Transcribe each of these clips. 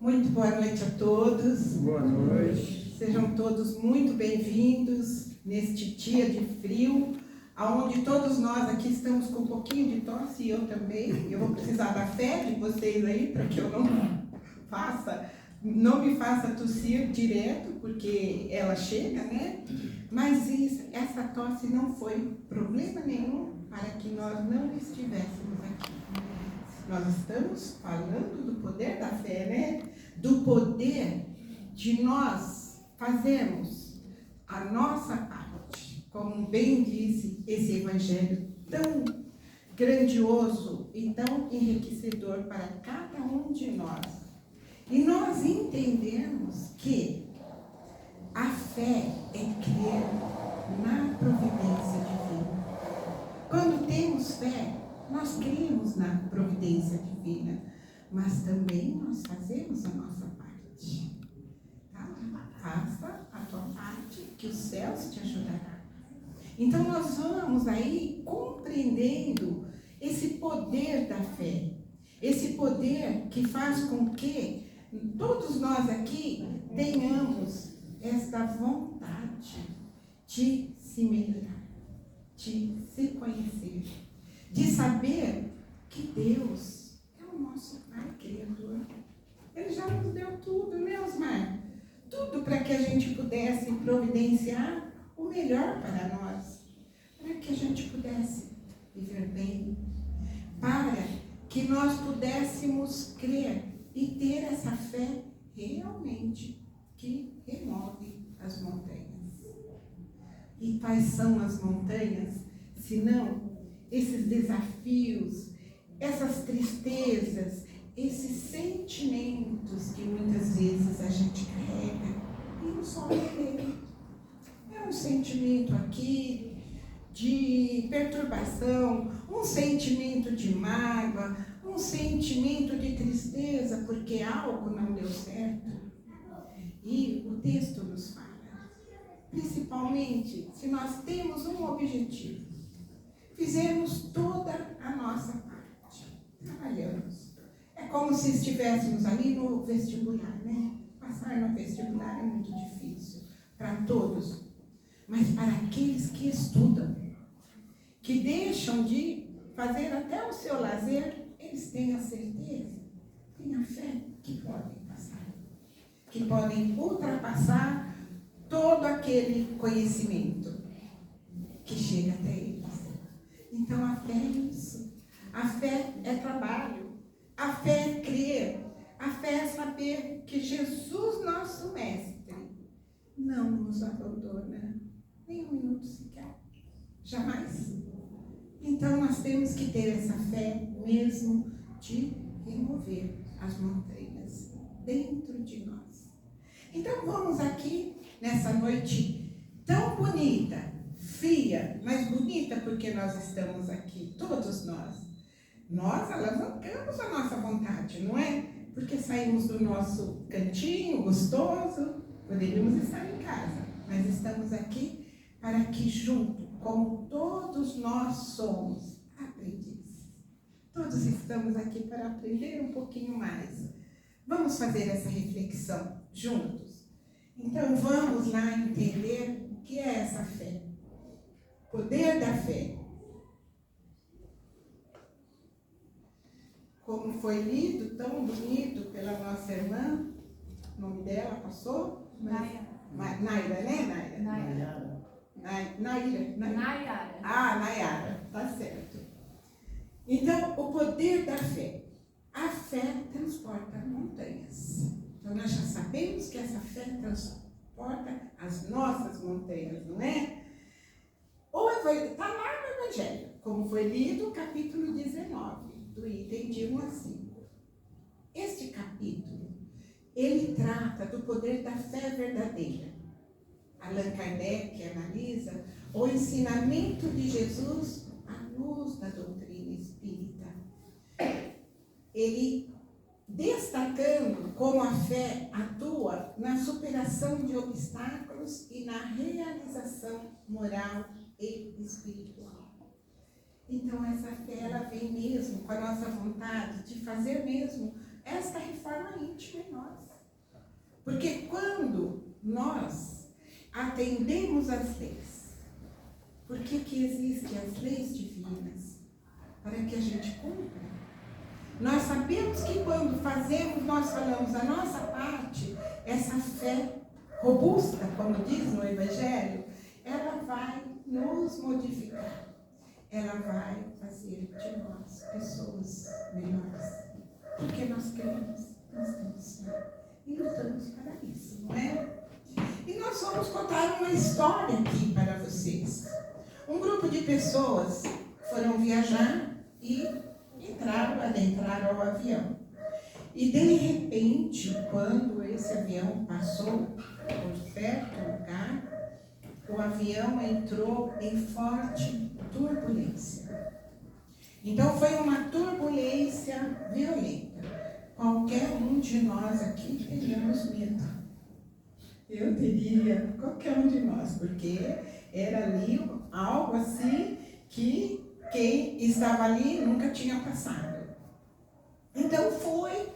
Muito boa noite a todos. Boa noite. Sejam todos muito bem-vindos neste dia de frio, onde todos nós aqui estamos com um pouquinho de tosse, e eu também. Eu vou precisar da fé de vocês aí, para que eu não me faça tossir direto, porque ela chega, né? Mas essa tosse não foi problema nenhum para que nós não estivéssemos aqui. Nós estamos falando do poder da fé, né? Do poder de nós fazermos a nossa parte. Como bem disse esse evangelho tão grandioso e tão enriquecedor para cada um de nós. E nós entendemos que a fé é crer na providência divina. Quando temos fé, nós cremos na providência divina, mas também nós fazemos a nossa parte. Tá? Faça a tua parte, que os céus te ajudarão. Então nós vamos aí compreendendo esse poder da fé, esse poder que faz com que todos nós aqui tenhamos esta vontade de se melhorar, de se conhecer, de saber que Deus é o nosso Pai Criador. Ele já nos deu tudo, né, Osmar? Tudo para que a gente pudesse providenciar o melhor para nós, para que a gente pudesse viver bem, para que nós pudéssemos crer e ter essa fé realmente que remove as montanhas. E quais são as montanhas, senão esses desafios, essas tristezas, esses sentimentos que muitas vezes a gente carrega e não sobe dele. É um sentimento aqui de perturbação, um sentimento de mágoa, um sentimento de tristeza porque algo não deu certo. E o texto nos fala, principalmente se nós temos um objetivo, fizemos toda a nossa parte, trabalhamos. É como se estivéssemos ali no vestibular, né? Passar no vestibular é muito difícil para todos, mas para aqueles que estudam, que deixam de fazer até o seu lazer, eles têm a certeza, têm a fé que podem passar, que podem ultrapassar todo aquele conhecimento que chega até eles. Então a fé é isso, a fé é trabalho, a fé é crer, a fé é saber que Jesus, nosso Mestre, não nos abandona, nem um minuto sequer, jamais. Então nós temos que ter essa fé mesmo de remover as montanhas dentro de nós. Então vamos aqui nessa noite tão bonita, fria, mas bonita porque nós estamos aqui, todos nós. Nós alavancamos a nossa vontade, não é? Porque saímos do nosso cantinho gostoso, poderíamos estar em casa, mas estamos aqui para que junto, como todos nós somos aprendizes. Todos estamos aqui para aprender um pouquinho mais. Vamos fazer essa reflexão juntos? Então vamos lá entender o que é essa fé. Poder da fé. Como foi lido, tão bonito pela nossa irmã, o nome dela passou? Naira. Naira, né, Naira? Naira. Ah, Nayara, tá certo. Então, o poder da fé. A fé transporta montanhas. Então, nós já sabemos que essa fé transporta as nossas montanhas, não é? Está lá no Evangelho, como foi lido, capítulo 19, do item de 1 a 5. Este capítulo, ele trata do poder da fé verdadeira. Allan Kardec analisa o ensinamento de Jesus à luz da doutrina espírita. Ele destacando como a fé atua na superação de obstáculos e na realização moral e espiritual. Então essa fé, ela vem mesmo com a nossa vontade de fazer mesmo esta reforma íntima em nós. Porque quando nós atendemos às leis, por que existem as leis divinas? Para que a gente cumpra. Nós sabemos que quando fazemos, nós falamos a nossa parte, essa fé robusta, como diz no Evangelho, ela vai nos modificar. Ela vai fazer de nós pessoas melhores. Porque nós queremos, nós temos fé. E lutamos para isso, não é? E nós vamos contar uma história aqui para vocês. Um grupo de pessoas foram viajar e adentraram ao avião. E de repente, quando esse avião passou por certo lugar, o avião entrou em forte turbulência. Então foi uma turbulência violenta. Qualquer um de nós aqui teríamos medo. Eu teria, qualquer um de nós, porque era ali algo assim que quem estava ali nunca tinha passado. Então foi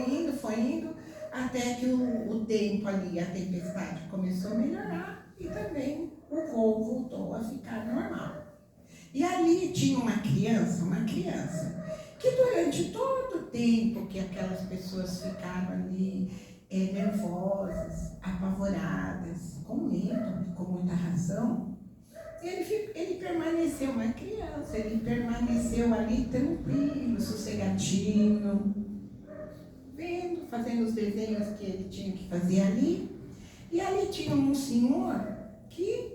indo, até que o tempo ali, a tempestade começou a melhorar e também o voo voltou a ficar normal. E ali tinha uma criança, que durante todo o tempo que aquelas pessoas ficaram ali nervosas, apavoradas, com medo e com muita razão, ele permaneceu uma criança, ele permaneceu ali tranquilo, sossegadinho, vendo, fazendo os desenhos que ele tinha que fazer ali. E ali tinha um senhor que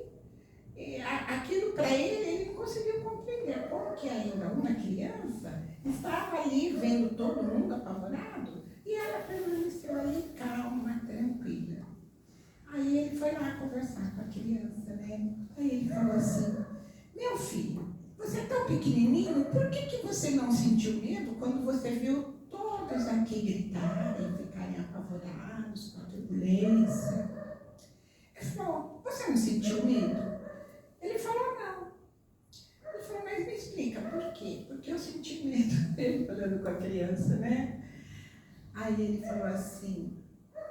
aquilo para ele não conseguiu compreender. Como que ainda uma criança estava ali vendo todo mundo apavorado e ela permaneceu ali calma, tranquila. Aí ele foi lá conversar com a criança, né? Aí ele falou assim: meu filho, você é tão pequenininho, por que você não sentiu medo quando você viu todos aqui gritarem, ficarem apavorados com a turbulência? Ele falou: você não sentiu medo? Ele falou: não. Ele falou: mas me explica, por quê? Porque eu senti medo. Ele falando com a criança, né? Aí ele falou assim: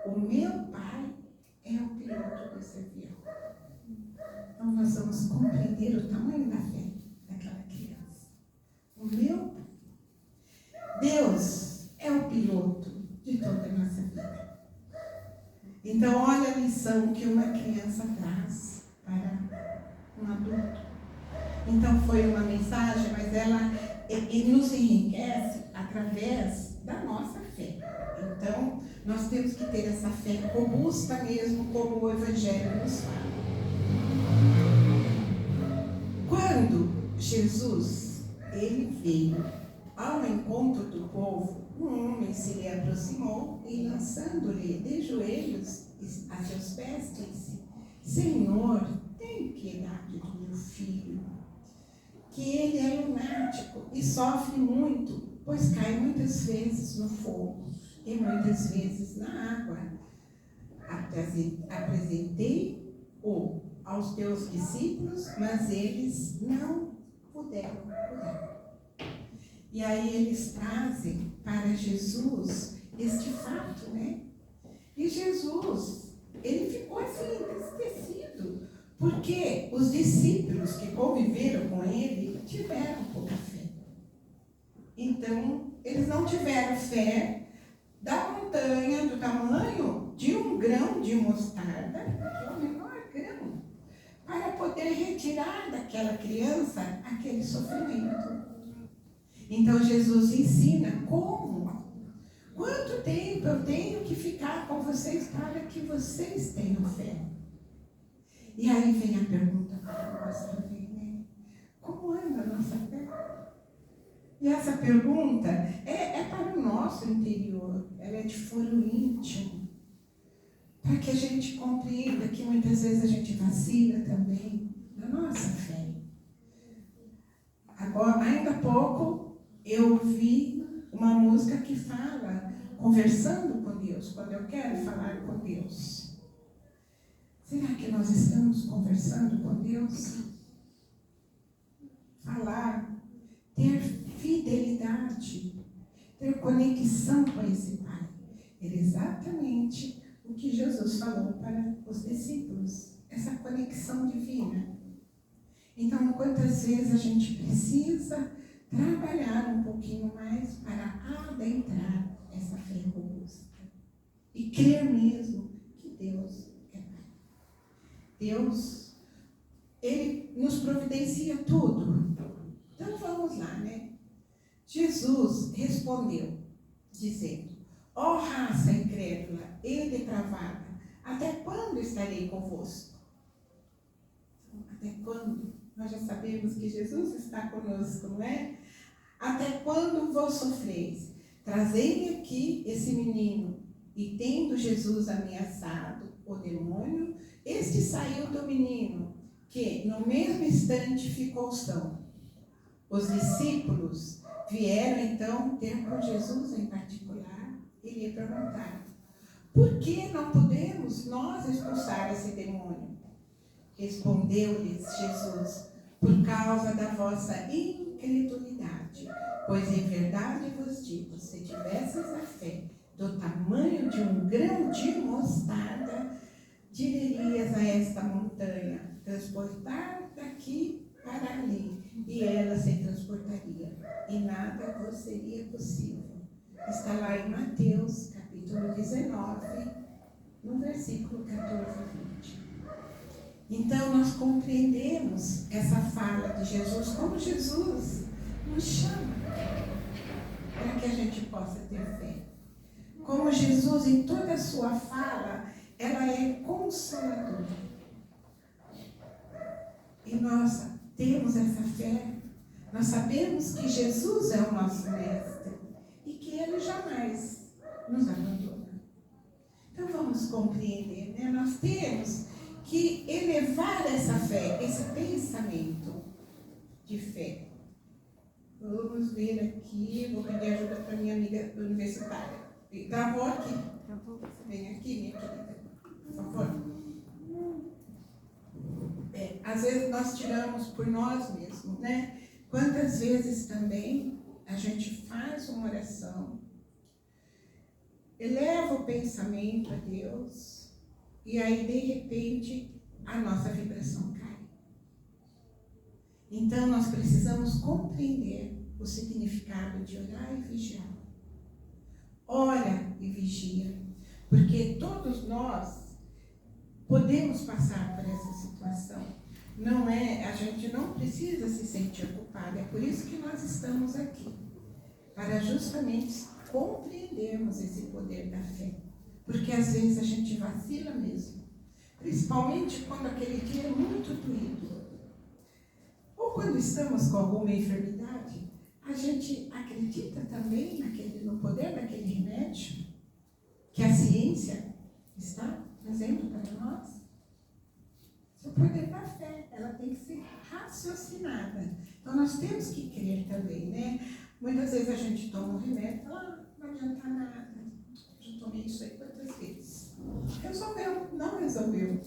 o meu pai é o piloto desse avião. Então nós vamos compreender o tamanho da fé daquela criança. O meu Deus é o piloto de toda a nossa vida. Então olha a lição que uma criança traz para um adulto. Então foi uma mensagem, mas ela nos enriquece através da nossa fé. Então nós temos que ter essa fé robusta mesmo, como o Evangelho nos fala. Quando Jesus ele veio ao encontro do povo, um homem se lhe aproximou e, lançando-lhe de joelhos a seus pés, disse: Senhor, tem piedade do meu filho, que ele é lunático e sofre muito, pois cai muitas vezes no fogo e muitas vezes na água. Apresentei-o aos teus discípulos, mas eles não puderam curar. E aí eles trazem para Jesus este fato, né? E Jesus, ele ficou assim, entristecido, porque os discípulos que conviveram com ele tiveram pouca fé. Então, eles não tiveram fé da montanha, do tamanho de um grão de mostarda, que é o menor grão, para poder retirar daquela criança aquele sofrimento. Então Jesus ensina como, quanto tempo eu tenho que ficar com vocês para que vocês tenham fé. E aí vem a pergunta para nós também, né? Como anda a nossa fé? E essa pergunta é para o nosso interior, ela é de foro íntimo, para que a gente compreenda que muitas vezes a gente vacila também na nossa fé. Agora, ainda há pouco, eu ouvi uma música que fala conversando com Deus, quando eu quero falar com Deus. Será que nós estamos conversando com Deus? Falar, ter fidelidade, ter conexão com esse Pai. Era exatamente o que Jesus falou para os discípulos, essa conexão divina. Então, quantas vezes a gente precisa trabalhar um pouquinho mais para adentrar essa fé robusta e crer mesmo que Deus é Pai. Deus, Ele nos providencia tudo. Então vamos lá, né? Jesus respondeu, dizendo: ó raça incrédula e depravada, até quando estarei convosco? Até quando? Nós já sabemos que Jesus está conosco, não é? Até quando vos sofreis? Trazei-me aqui esse menino. E tendo Jesus ameaçado o demônio, este saiu do menino, que no mesmo instante ficou são. Os discípulos vieram então ter com Jesus em particular e lhe perguntaram: por que não podemos nós expulsar esse demônio? Respondeu-lhes Jesus: por causa da vossa incredulidade. Pois em verdade vos digo, se tivesseis a fé do tamanho de um grão de mostarda, direrias a esta montanha: transportar daqui para ali, e ela se transportaria, e nada vos seria possível. Está lá em Mateus, capítulo 19, no versículo 14 e 20. Então, nós compreendemos essa fala de Jesus, como Jesus nos chama para que a gente possa ter fé. Como Jesus, em toda a sua fala, ela é consoladora. E nós temos essa fé, nós sabemos que Jesus é o nosso mestre e que Ele jamais nos abandona. Então, vamos compreender, né? Nós temos que elevar essa fé, esse pensamento de fé. Vamos ver aqui, vou pedir ajuda para minha amiga universitária. Gravou aqui? Vem aqui, minha querida, por favor. Às vezes nós tiramos por nós mesmos, né? Quantas vezes também a gente faz uma oração, eleva o pensamento a Deus, e aí, de repente, a nossa vibração cai. Então, nós precisamos compreender o significado de orar e vigiar. Ora e vigia, porque todos nós podemos passar por essa situação. A gente não precisa se sentir culpado. É por isso que nós estamos aqui, para justamente compreendermos esse poder da fé. Porque às vezes a gente vacila mesmo, principalmente quando aquele dia é muito doído. Ou quando estamos com alguma enfermidade, a gente acredita também no poder daquele remédio que a ciência está trazendo para nós. O poder da fé, ela tem que ser raciocinada. Então nós temos que crer também, né? Muitas vezes a gente toma um remédio e fala: não adianta nada. Já tomei isso aí quantas vezes? Resolveu? Não resolveu.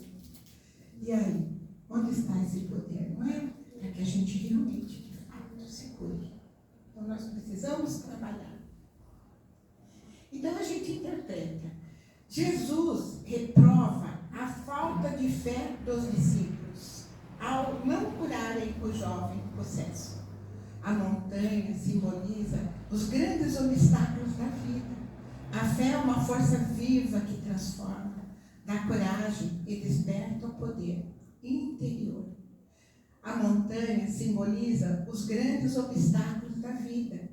E aí? Onde está esse poder, não é? Para que a gente realmente, de fato, se cure. Então nós precisamos trabalhar. Então a gente interpreta. Jesus reprova a falta de fé dos discípulos ao não curarem o jovem possesso. A montanha simboliza os grandes obstáculos da vida. A fé é uma força viva que transforma, dá coragem e desperta o poder interior. A montanha simboliza os grandes obstáculos da vida.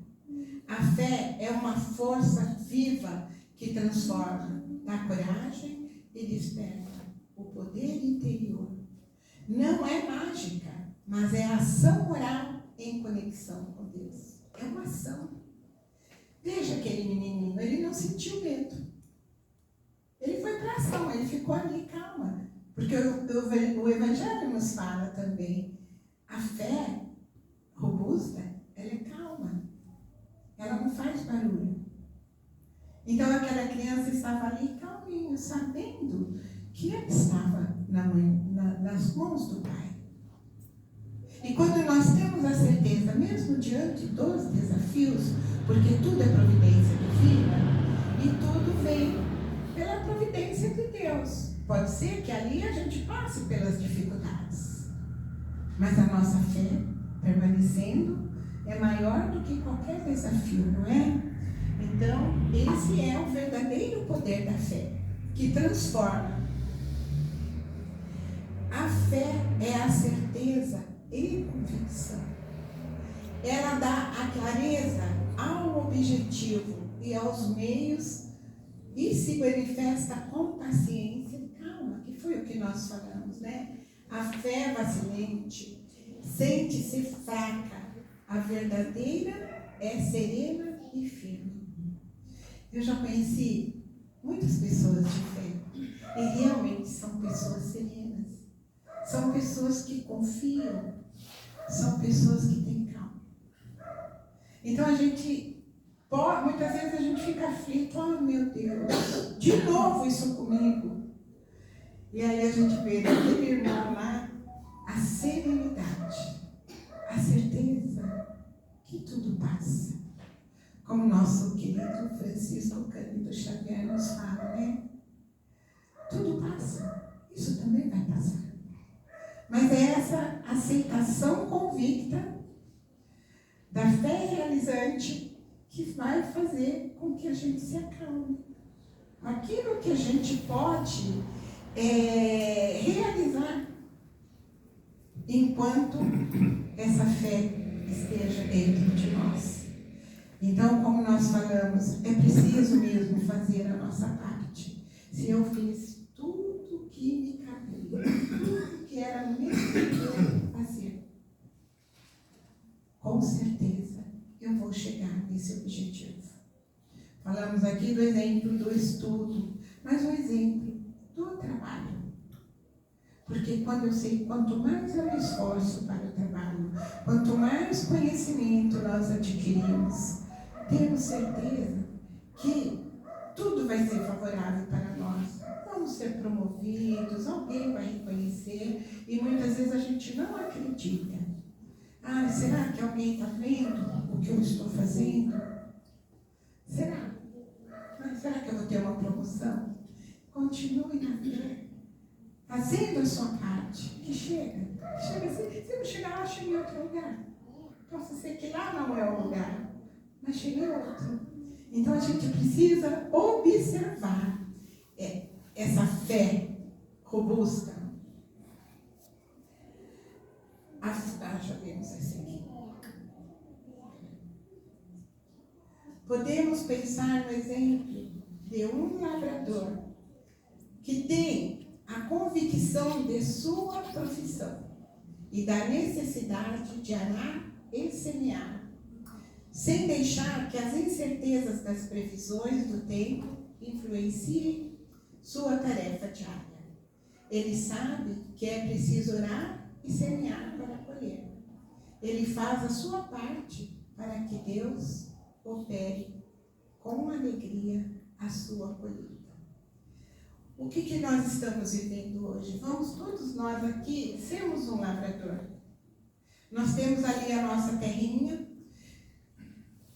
A fé é uma força viva que transforma, dá coragem e desperta o poder interior. Não é mágica, mas é ação moral em conexão com Deus. É uma ação. Veja aquele menininho, ele não sentiu medo. Ele foi para a ação, ele ficou ali, calma. Porque o Evangelho nos fala também, a fé robusta, ela é calma. Ela não faz barulho. Então aquela criança estava ali calminho, sabendo que ele estava nas mãos do Pai. E quando nós temos temos a certeza, mesmo diante dos desafios, porque tudo é providência divina, e tudo vem pela providência de Deus. Pode ser que ali a gente passe pelas dificuldades, mas a nossa fé, permanecendo, é maior do que qualquer desafio, não é? Então, esse é o verdadeiro poder da fé, que transforma. A fé é a certeza e convicção. Ela dá a clareza ao objetivo e aos meios e se manifesta com paciência e calma, que foi o que nós falamos, né? A fé vacilante sente-se fraca, a verdadeira é serena e firme. Eu já conheci muitas pessoas de fé e realmente são pessoas serenas. São pessoas que confiam, são pessoas que têm calma. Então a gente, muitas vezes a gente fica aflito, oh meu Deus, de novo isso comigo. E aí a gente vê naquele irmão lá a serenidade, a certeza que tudo passa. Como nosso querido Francisco Cândido Xavier nos fala, né? Tudo passa, isso também vai passar. Mas é essa aceitação convicta da fé realizante que vai fazer com que a gente se acalme. Aquilo que a gente pode realizar enquanto essa fé esteja dentro de nós. Então, como nós falamos, é preciso mesmo fazer a nossa parte. Se eu fiz tudo que me cabia, tudo que era necessário fazer, com certeza eu vou chegar nesse objetivo. Falamos aqui do exemplo do estudo, mas o exemplo do trabalho. Porque quando eu sei, quanto mais eu me esforço para o trabalho, quanto mais conhecimento nós adquirimos, temos certeza que tudo vai ser favorável para nós. Vamos ser promovidos, alguém vai reconhecer, e muitas vezes a gente não acredita. Ah, será que alguém está vendo o que eu estou fazendo? Será? Mas será que eu vou ter uma promoção? Continue na fé, fazendo a sua parte, que chega. Se não chegar lá, chega em outro lugar. Possa ser que lá não é o lugar, mas chega em outro. Então a gente precisa observar essa fé robusta. Já vimos esse aqui. Podemos pensar no exemplo de um lavrador que tem a convicção de sua profissão e da necessidade de arar e semear, sem deixar que as incertezas das previsões do tempo influenciem sua tarefa diária. Ele sabe que é preciso orar e semear para colher. Ele faz a sua parte para que Deus opere com alegria a sua colheita. O que nós estamos vivendo hoje? Vamos todos nós aqui sermos um lavrador. Nós temos ali a nossa terrinha,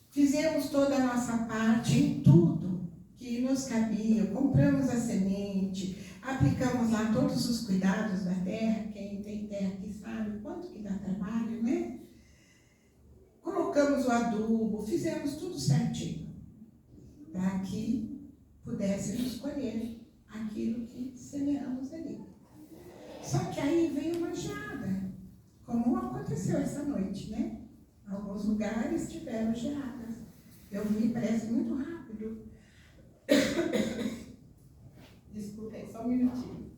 fizemos toda a nossa parte em tudo que nos cabia, compramos a semente, aplicamos lá todos os cuidados da terra, quem tem terra que sabe quanto que dá trabalho, né? Colocamos o adubo, fizemos tudo certinho, para que pudéssemos colher aquilo que semeamos ali. Só que aí veio uma geada, como aconteceu essa noite, né? Alguns lugares tiveram geadas. Eu vi, parece muito rápido. Desculpa aí, só um minutinho.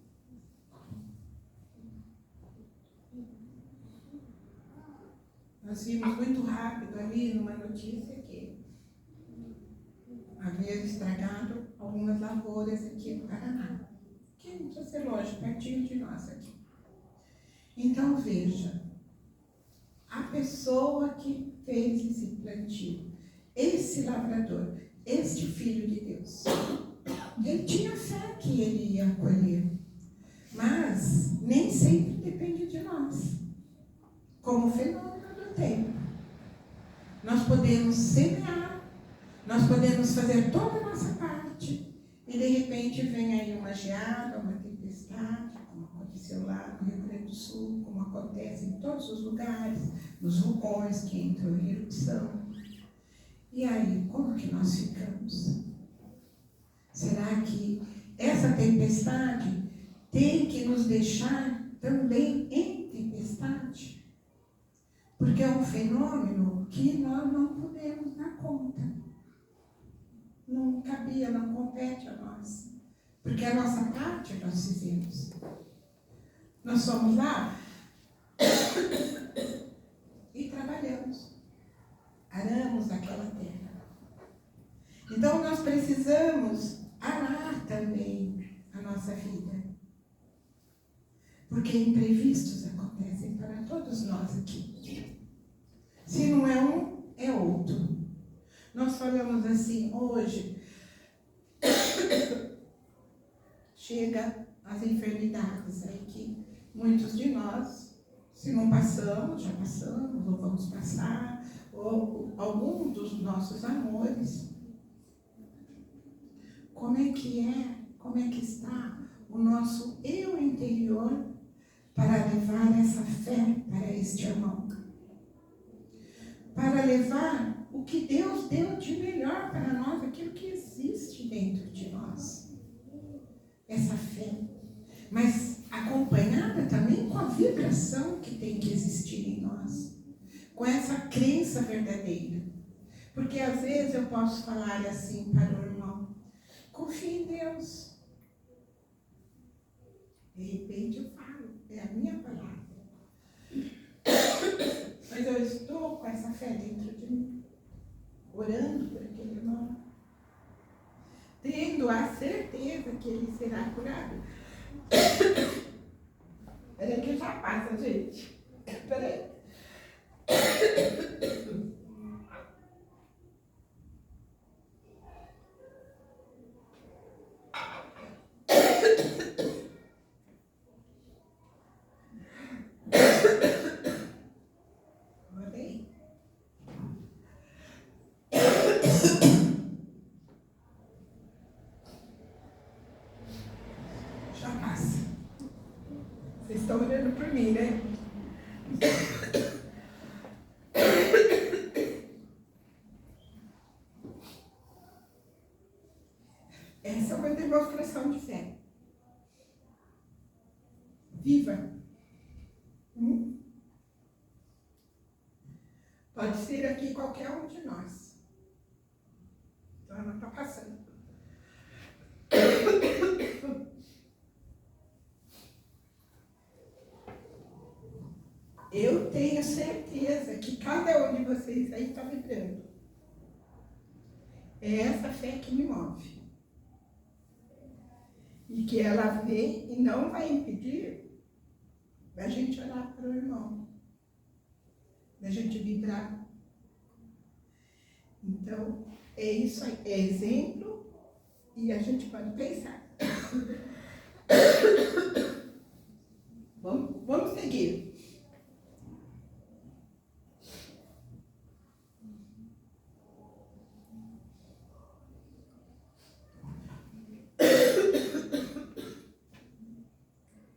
Nós vimos muito rápido ali numa notícia que havia estragado algumas lavouras aqui no Paraná, que não precisa ser lógico, pertinho de nós aqui. Então veja, a pessoa que fez esse plantio, esse lavrador, este filho de Deus, ele tinha fé que ele ia colher, mas nem sempre depende de nós, como o fenômeno do podemos semear, nós podemos fazer toda a nossa parte, e de repente vem aí uma geada, uma tempestade, como aconteceu lá no Rio Grande do Sul, como acontece em todos os lugares, nos vulcões que entram em erupção. E aí, como que nós ficamos? Será que essa tempestade tem que nos deixar também em tempestade? Porque é um fenômeno que nós não podemos dar conta. Não cabia, não compete a nós. Porque a nossa parte nós fizemos. Nós fomos lá e trabalhamos. Aramos aquela terra. Então nós precisamos arar também a nossa vida. Porque imprevistos acontecem para todos nós aqui. Se não é um, é outro. Nós falamos assim, hoje, chega as enfermidades aí que muitos de nós, se não passamos, já passamos, ou vamos passar, ou algum dos nossos amores. Como é que está o nosso eu interior para levar essa fé para este irmão? Para levar o que Deus deu de melhor para nós, aquilo que existe dentro de nós. Essa fé. Mas acompanhada também com a vibração que tem que existir em nós. Com essa crença verdadeira. Porque às vezes eu posso falar assim para o irmão, confie em Deus. De repente eu falo, é a minha palavra. Mas eu estou com essa fé dentro de mim, orando por aquele irmão, tendo a certeza que ele será curado. Peraí que já passa, gente. Peraí. Vocês estão olhando por mim, né? Essa é uma demonstração de fé. Viva. Pode ser aqui qualquer um de nós. Então ela está passando. Eu tenho certeza que cada um de vocês aí está vibrando. É essa fé que me move. E que ela vem e não vai impedir da gente olhar para o irmão. Da gente vibrar. Então, é isso aí. É exemplo e a gente pode pensar. Vamos seguir.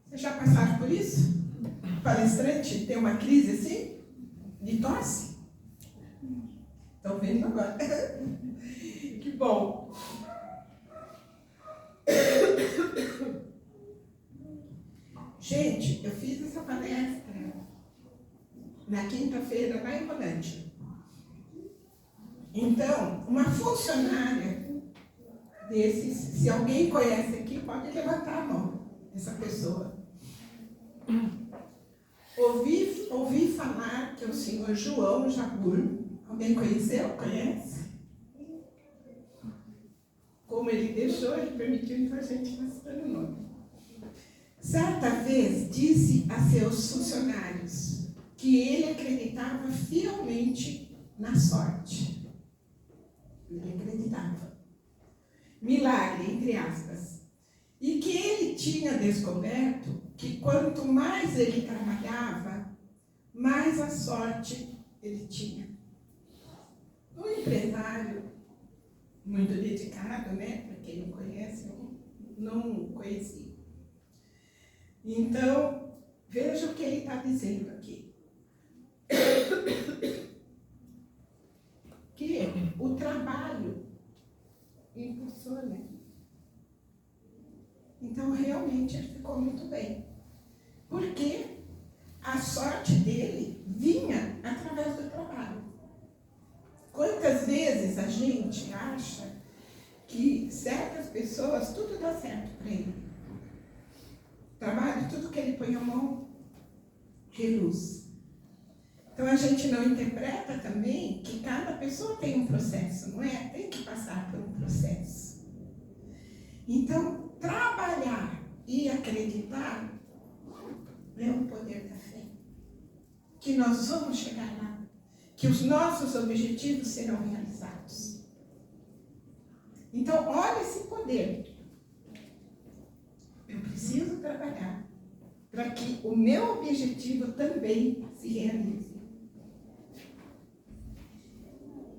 Vocês já passaram por isso? Palestrante tem uma crise assim? De tosse? Estão vendo agora? Que bom! Gente, eu fiz essa palestra na quinta-feira lá em Rolândia. Então, uma funcionária desses, se alguém conhece aqui, pode levantar a mão, essa pessoa. Ouvi falar que o senhor João Jabur, alguém conheceu? Conhece? Como ele deixou, ele permitiu, então a gente vai citando o nome. Certa vez disse a seus funcionários que ele acreditava fielmente na sorte. Ele acreditava. Milagre, entre aspas. E que ele tinha descoberto que quanto mais ele trabalhava, mais a sorte ele tinha. Um empresário muito dedicado, né? Para quem não conhece, eu não conheci. Então, veja o que ele está dizendo aqui. Que o trabalho impulsiona. Então, realmente, ele ficou muito bem. Porque a sorte dele vinha através do trabalho. Quantas vezes a gente acha que certas pessoas, tudo dá certo para ele. Trabalho, tudo que ele põe a mão, reluz. Então, a gente não interpreta também que cada pessoa tem um processo, não é? Tem que passar por um processo. Então, trabalhar e acreditar é o poder da fé. Que nós vamos chegar lá. Que os nossos objetivos serão realizados. Então, olha esse poder. Eu preciso trabalhar para que o meu objetivo também se realize.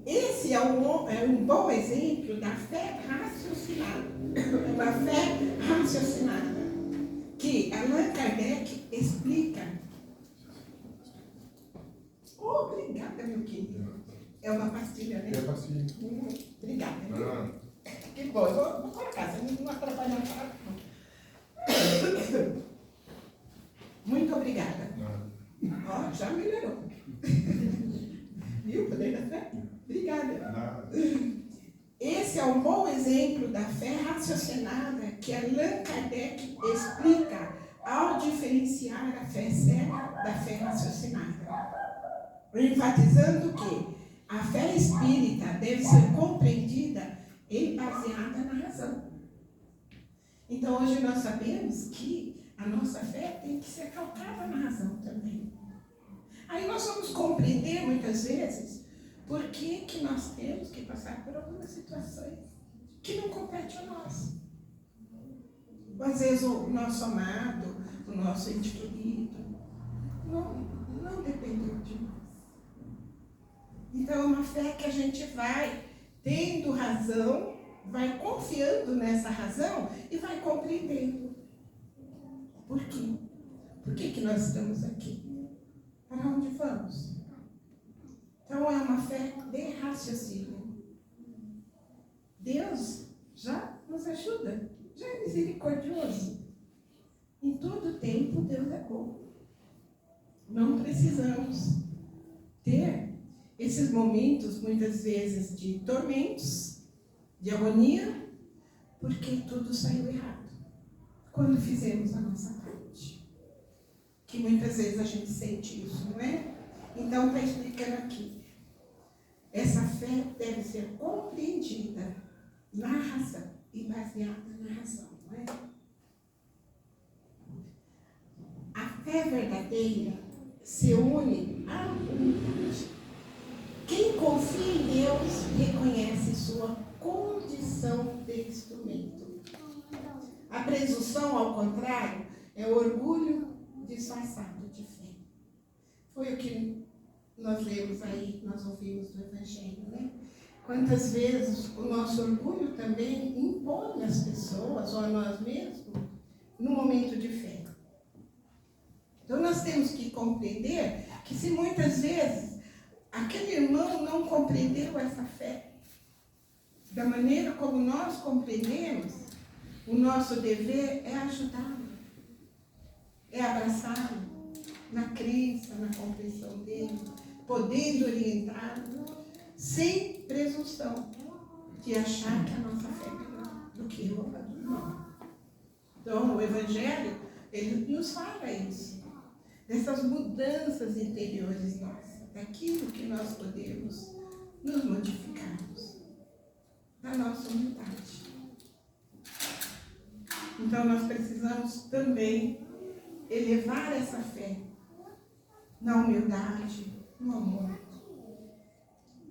Esse é um bom exemplo da fé raciocinada. Uma fé raciocinada. Que Allan Kardec explica. Obrigada, meu querido. É uma pastilha, né? É pastilha. Obrigada. Que bom, eu vou colocar, você não atrapalha nada. Muito obrigada. Ó, já melhorou. Viu o poder da fé? Obrigada. Esse é um bom exemplo da fé raciocinada que Allan Kardec explica ao diferenciar a fé cega da fé raciocinada. Enfatizando que a fé espírita deve ser compreendida e baseada na razão. Então, hoje nós sabemos que a nossa fé tem que ser calcada na razão também. Aí nós vamos compreender, muitas vezes, por que nós temos que passar por algumas situações que não competem a nós. Às vezes, o nosso amado, o nosso ente querido, não dependeu de nós. Então, é uma fé que a gente vai tendo razão, vai confiando nessa razão e vai compreendendo. Por quê? Por que nós estamos aqui? Para onde vamos? Então, é uma fé de raciocínio. Deus já nos ajuda, já é misericordioso. Em todo tempo, Deus é bom. Não precisamos ter esses momentos, muitas vezes, de tormentos, de agonia, porque tudo saiu errado. Quando fizemos a nossa parte. Que muitas vezes a gente sente isso, não é? Então, está explicando aqui. Essa fé deve ser compreendida na razão e baseada na razão, não é? A fé verdadeira se une à humildade. Quem confia em Deus reconhece sua condição de instrumento. A presunção, ao contrário, é o orgulho disfarçado de fé. Foi o que nós lemos aí, nós ouvimos do Evangelho, né? Quantas vezes o nosso orgulho também impõe às pessoas, ou a nós mesmos, no momento de fé. Então nós temos que compreender que se muitas vezes aquele irmão não compreendeu essa fé da maneira como nós compreendemos, o nosso dever é ajudá-lo, é abraçá-lo na crença, na compreensão dele, podendo orientá-lo sem presunção de achar que a nossa fé é melhor do que a do irmão. Então, o Evangelho, ele nos fala isso, dessas mudanças interiores nossas, daquilo que nós podemos nos modificarmos, da nossa humildade. Então, nós precisamos também elevar essa fé na humildade, no amor,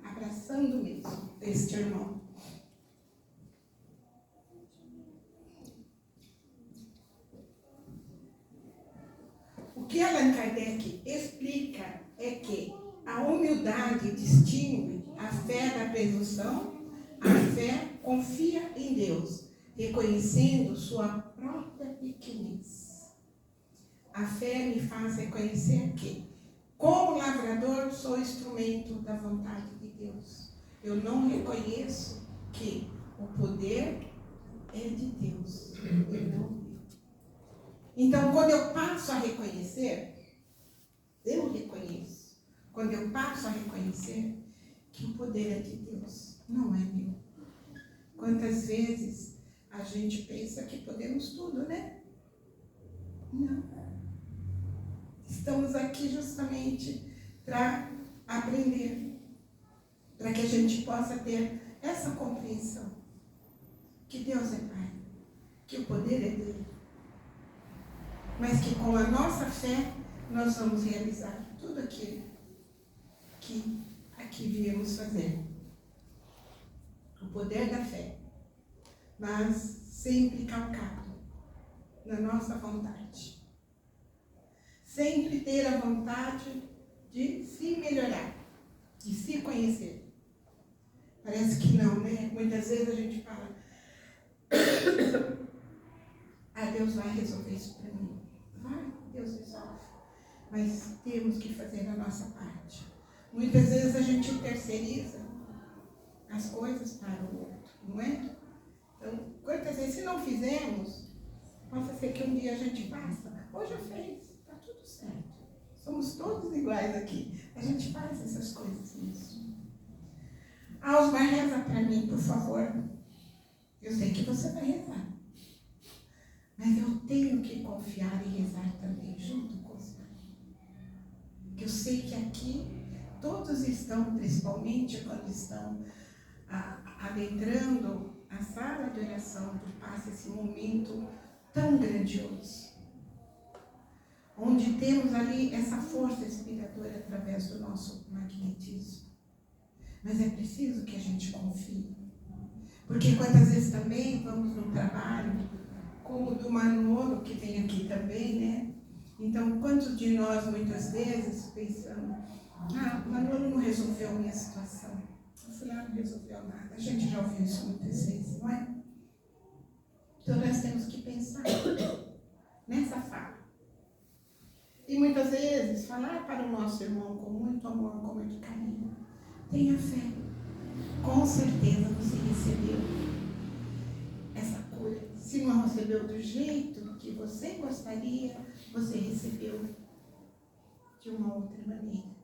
abraçando mesmo este irmão. O que Allan Kardec explica é que a humildade distingue a A fé da presunção, a fé confia em Deus, reconhecendo sua própria pequenez. A fé me faz reconhecer que, como lavrador, sou instrumento da vontade de Deus. Eu não reconheço que o poder é de Deus. Eu não. Então, quando eu passo a reconhecer, eu reconheço. Quando eu passo a reconhecer que o poder é de Deus, não é meu. Quantas vezes a gente pensa que podemos tudo, né? Não. Estamos aqui justamente para aprender, para que a gente possa ter essa compreensão que Deus é Pai, que o poder é dele, mas que com a nossa fé nós vamos realizar tudo aquilo que aqui viemos fazer. O poder da fé, mas sempre calcado na nossa vontade. Sempre ter a vontade de se melhorar, de se conhecer. Parece que não, né? Muitas vezes a gente fala, Deus vai resolver isso para mim. Vai, Deus resolve. Mas temos que fazer a nossa parte. Muitas vezes a gente terceiriza as coisas para o outro, não é? Então, quantas vezes, se não fizermos, possa ser que um dia a gente faça. Hoje eu fiz, está tudo certo. Somos todos iguais aqui. A gente faz essas coisas mesmo. Osmar, reza para mim, por favor. Eu sei que você vai rezar. Mas eu tenho que confiar e rezar também junto com você. Que eu sei que aqui todos estão, principalmente quando estão adentrando a sala de oração, que passa esse momento tão grandioso, onde temos ali essa força inspiradora através do nosso magnetismo. Mas é preciso que a gente confie. Porque quantas vezes também vamos num trabalho, como o do Manolo, que vem aqui também, né? Então, quantos de nós, muitas vezes, pensamos, o Manolo não resolveu a minha situação. O fulano não resolveu nada. A gente já ouviu isso muitas vezes, não é? Então, nós temos que pensar nessa fala. E muitas vezes, falar para o nosso irmão com muito amor, com muito carinho. Tenha fé. Com certeza você recebeu essa cura. Se não recebeu do jeito que você gostaria, você recebeu de uma outra maneira.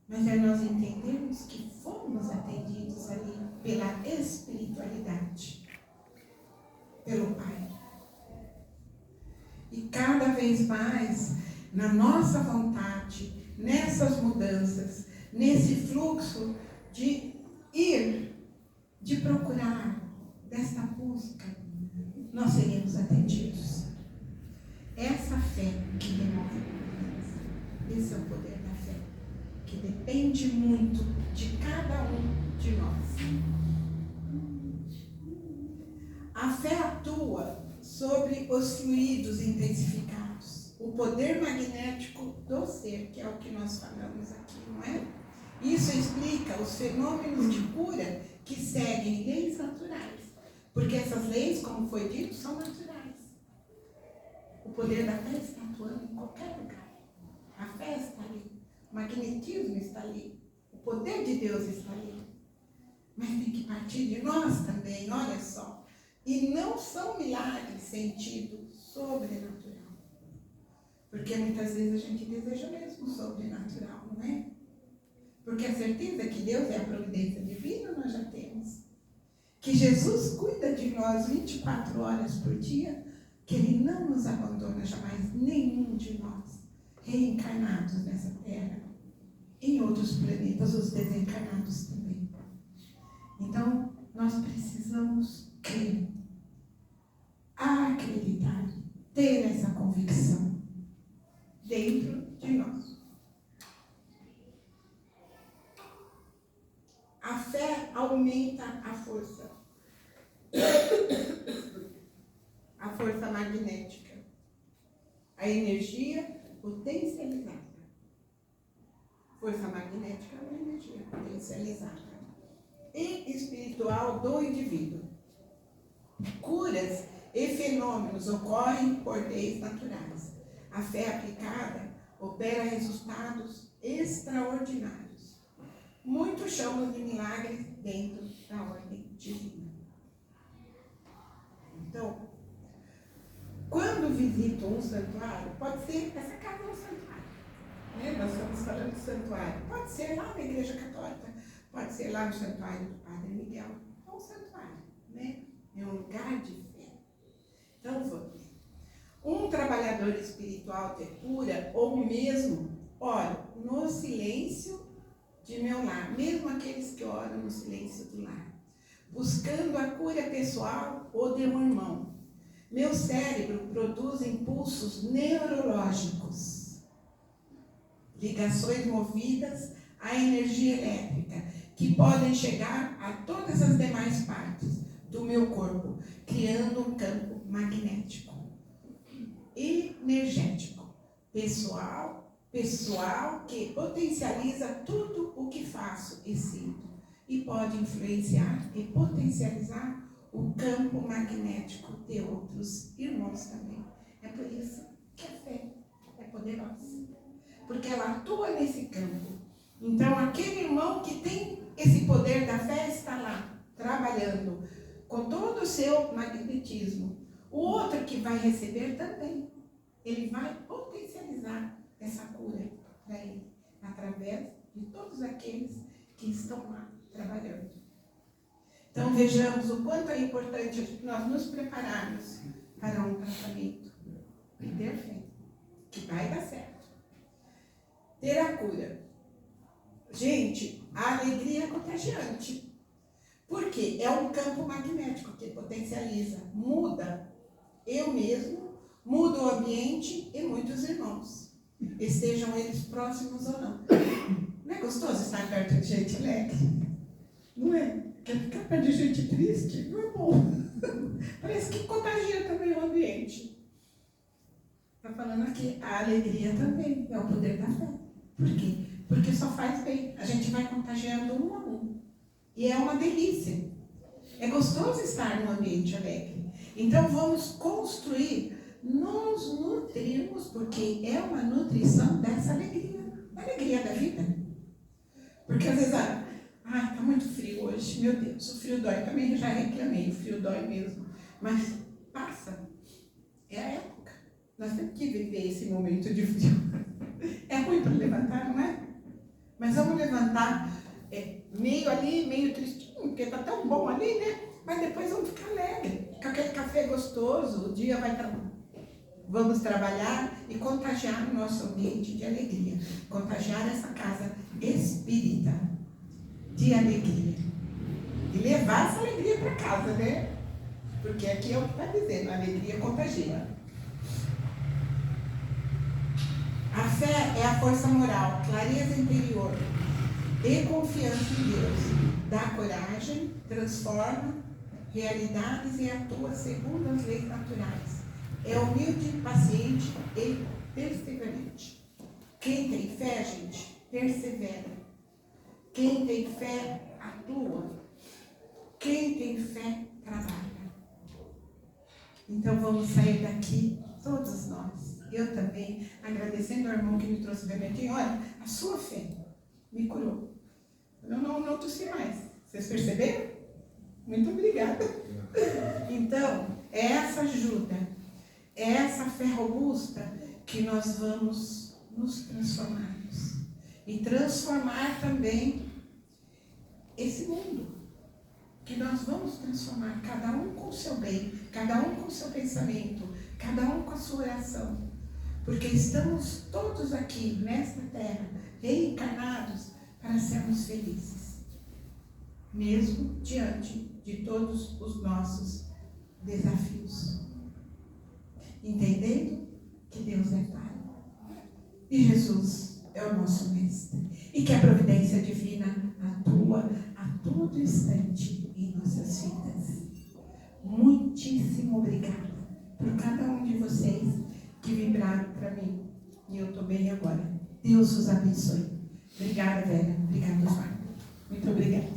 Mas é nós entendermos que fomos atendidos ali pela espiritualidade, pelo Pai. E cada vez mais, na nossa vontade, nessas mudanças, nesse fluxo de ir, de procurar, desta busca, nós seremos atendidos. Essa fé que remove problemas, esse é o poder da fé, que depende muito de cada um de nós. A fé atua sobre os fluidos intensificados, o poder magnético do ser, que é o que nós falamos aqui, não é? Isso explica os fenômenos de cura que seguem leis naturais, porque essas leis, como foi dito, são naturais. O poder da fé está atuando em qualquer lugar. A fé está ali, o magnetismo está ali, o poder de Deus está ali. Mas tem que partir de nós também, olha só. E não são milagres sentido sobrenatural. Porque muitas vezes a gente deseja mesmo sobrenatural, não é? Porque a certeza que Deus é a providência divina nós já temos. Que Jesus cuida de nós 24 horas por dia, que Ele não nos abandona jamais, nenhum de nós, reencarnados nessa terra, em outros planetas, os desencarnados também. Então, nós precisamos crer, acreditar, ter essa convicção dentro de nós. A fé aumenta a força magnética, a energia potencializada. Força magnética é uma energia potencializada. E espiritual do indivíduo. Curas e fenômenos ocorrem por leis naturais. A fé aplicada opera resultados extraordinários. Muitos chamam de milagres dentro da ordem divina. Então, quando visito um santuário, pode ser, essa casa é um santuário. Né? Nós estamos falando de santuário. Pode ser lá na Igreja Católica, pode ser lá no santuário do Padre Miguel. É um santuário, né? É um lugar de fé. Então vamos. Um trabalhador espiritual de cura, ou mesmo, ora, no silêncio de meu lar, mesmo aqueles que oram no silêncio do lar, buscando a cura pessoal ou de um irmão. Meu cérebro produz impulsos neurológicos, ligações movidas à energia elétrica, que podem chegar a todas as demais partes do meu corpo, criando um campo magnético, energético, pessoal que potencializa tudo o que faço e sinto, e pode influenciar e potencializar o campo magnético de outros irmãos também. É por isso que a fé é poderosa, porque ela atua nesse campo. Então, aquele irmão que tem esse poder da fé está lá, trabalhando com todo o seu magnetismo. O outro que vai receber também, ele vai potencializar essa cura para ele, através de todos aqueles que estão lá trabalhando. Então, vejamos o quanto é importante nós nos prepararmos para um tratamento e ter fé, que vai dar certo. Ter a cura. Gente, a alegria é contagiante. Porque é um campo magnético que potencializa, muda eu mesmo, muda o ambiente e muitos irmãos, estejam eles próximos ou não. Não é gostoso estar perto de gente alegre? Não é? Quer ficar perto de gente triste? Não é bom. Parece que contagia também o ambiente. Está falando aqui, a alegria também é o poder da fé. Por quê? Porque só faz bem. A gente vai contagiando um a um. E é uma delícia. É gostoso estar num ambiente alegre. Então vamos construir, nos nutrirmos, porque é uma nutrição dessa alegria. A alegria da vida. Porque às vezes, está muito frio hoje, meu Deus, o frio dói. Também já reclamei, o frio dói mesmo. Mas passa. É a época. Nós temos que viver esse momento de frio. É ruim para levantar, não é? Mas vamos levantar meio ali, meio tristinho, porque está tão bom ali, né? Mas depois vamos ficar alegre, com aquele café gostoso, o dia vai estar... Vamos trabalhar e contagiar o nosso ambiente de alegria. Contagiar essa casa espírita de alegria. E levar essa alegria para casa, né? Porque aqui é o que está dizendo, a alegria contagia. A fé é a força moral, clareza interior e confiança em Deus. Dá coragem, transforma realidades e atua segundo as leis naturais. É humilde, paciente e perseverante. Quem tem fé, gente, persevera. Quem tem fé, atua. Quem tem fé, trabalha. Então vamos sair daqui, todos nós. Eu também, agradecendo ao irmão que me trouxe o remedinho. Olha, a sua fé me curou. Eu não tossi mais. Vocês perceberam? Muito obrigada. Então, é essa ajuda, é essa fé robusta que nós vamos nos transformarmos. E transformar também esse mundo. Que nós vamos transformar, cada um com o seu bem, cada um com o seu pensamento, cada um com a sua oração. Porque estamos todos aqui, nesta terra, reencarnados para sermos felizes. Mesmo diante de todos os nossos desafios. Entendendo que Deus é Pai. E Jesus é o nosso Mestre. E que a providência divina atua a todo instante em nossas vidas. Muitíssimo obrigada por cada um de vocês que vibraram para mim. E eu estou bem agora. Deus os abençoe. Obrigada, velha. Obrigada, Osmar. Muito obrigada.